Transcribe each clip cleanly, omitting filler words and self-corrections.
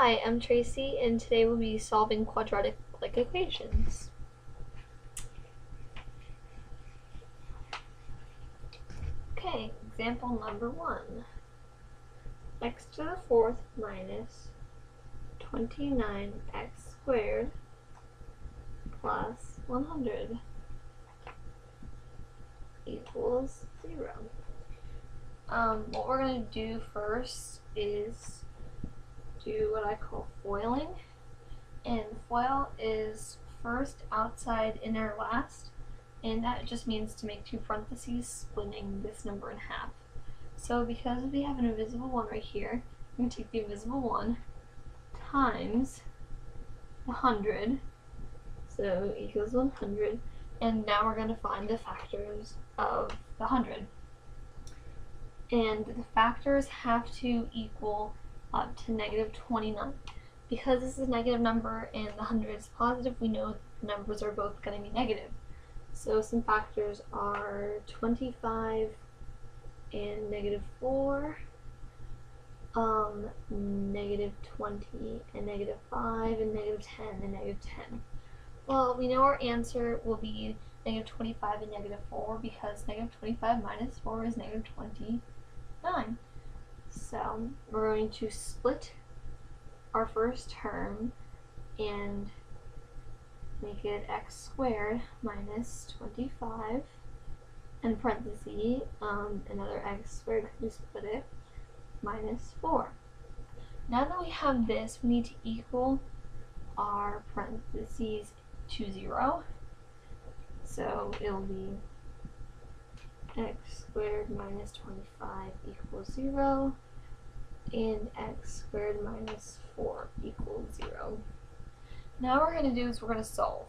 Hi, I'm Tracy, and today we'll be solving quadratic equations. Okay, example number 1. X to the 4th minus 29x squared plus 100 equals 0. What we're going to do first is do what I call foiling. And FOIL is first, outside, inner, last, and that just means to make two parentheses splitting this number in half. So because we have an invisible 1 right here, we're going to take the invisible 1 times 100, so equals 100, and now we're going to find the factors of the 100. And the factors have to equal up to negative 29. Because this is a negative number and the 100 is positive, we know the numbers are both going to be negative. So some factors are 25 and negative 4, negative 20 and negative 5, and negative 10 and negative 10. Well, we know our answer will be negative 25 and negative 4 because negative 25 minus 4 is negative 29. So we're going to split our first term and make it x squared minus 25 and parentheses another x squared because we split it minus 4. Now that we have this, we need to equal our parentheses to 0. So it'll be x squared minus 25 equals 0. And x squared minus 4 equals 0. Now what we're going to do is we're going to solve.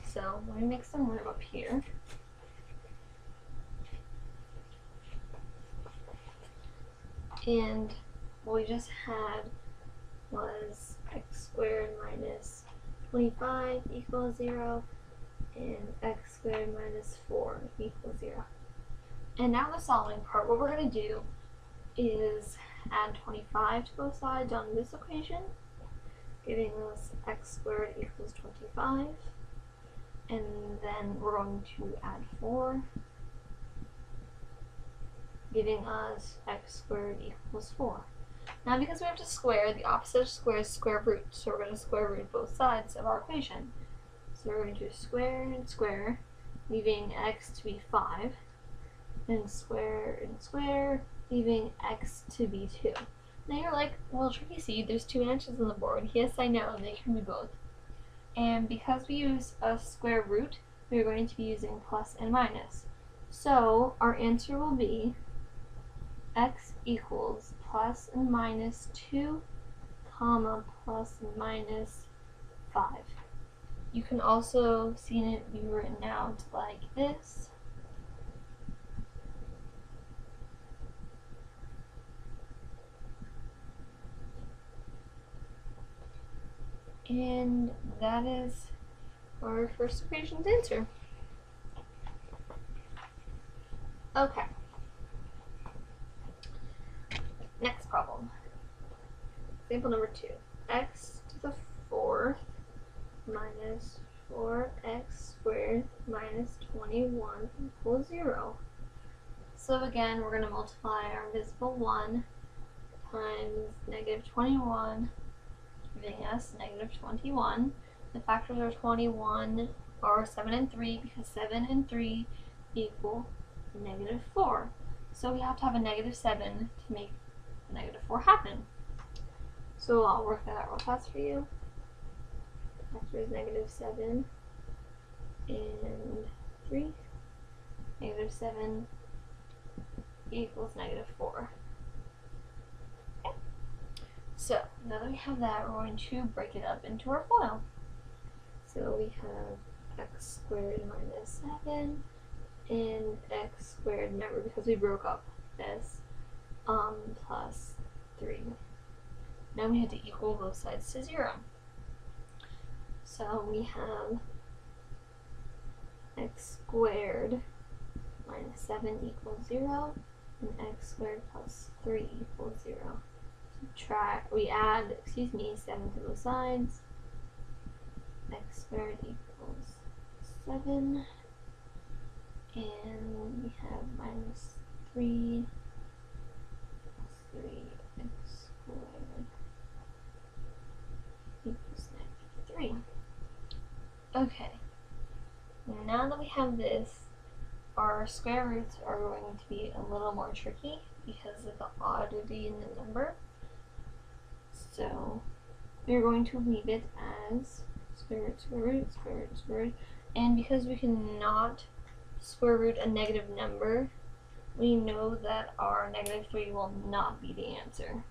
So let me make some room up here. And what we just had was x squared minus 25 equals 0, and x squared minus 4 equals 0. And now the solving part, what we're going to do is add 25 to both sides on this equation, giving us x squared equals 25, and then we're going to add 4, giving us x squared equals 4. Now because we have to square, the opposite of square is square root, so we're going to square root both sides of our equation. So we're going to square and square, leaving x to be 5, and square, leaving x to be 2. Now you're like, well, Tracy, there's 2 answers on the board. Yes, I know, they can be both. And because we use a square root, we're going to be using plus and minus. So our answer will be x equals plus and minus 2, comma, plus and minus 5. You can also see it be written out like this. And that is our first equation's answer. Okay. Next problem. Example number 2. X to the 4th minus 4x squared minus 21 equals 0. So again, we're going to multiply our invisible 1 times negative 21, giving us negative 21. The factors are 21 are 7 and 3 because 7 and 3 equal negative 4. So we have to have a negative 7 to make negative 4 happen. So I'll work that out real fast for you. Factor is negative 7 and 3. Negative 7 equals negative 4. Okay. So now that we have that, we're going to break it up into our FOIL. So we have x squared minus 7 and x squared, remember because we broke up this, plus 3. Now we had to equal both sides to 0. So we have x squared minus 7 equals 0, and x squared plus 3 equals 0. add 7 to the sides. X squared equals 7. And we have minus 3 plus 3x squared equals -3. Okay, now that we have this, our square roots are going to be a little more tricky because of the oddity in the number. So we're going to leave it as square root, square root, square root, square root. And because we cannot square root a negative number, we know that our -3 will not be the answer.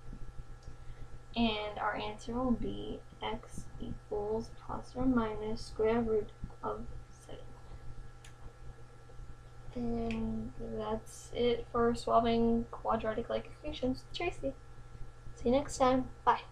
And our answer will be x equals plus or minus square root of 7. And that's it for solving quadratic-like equations with Tracy. See you next time. Bye.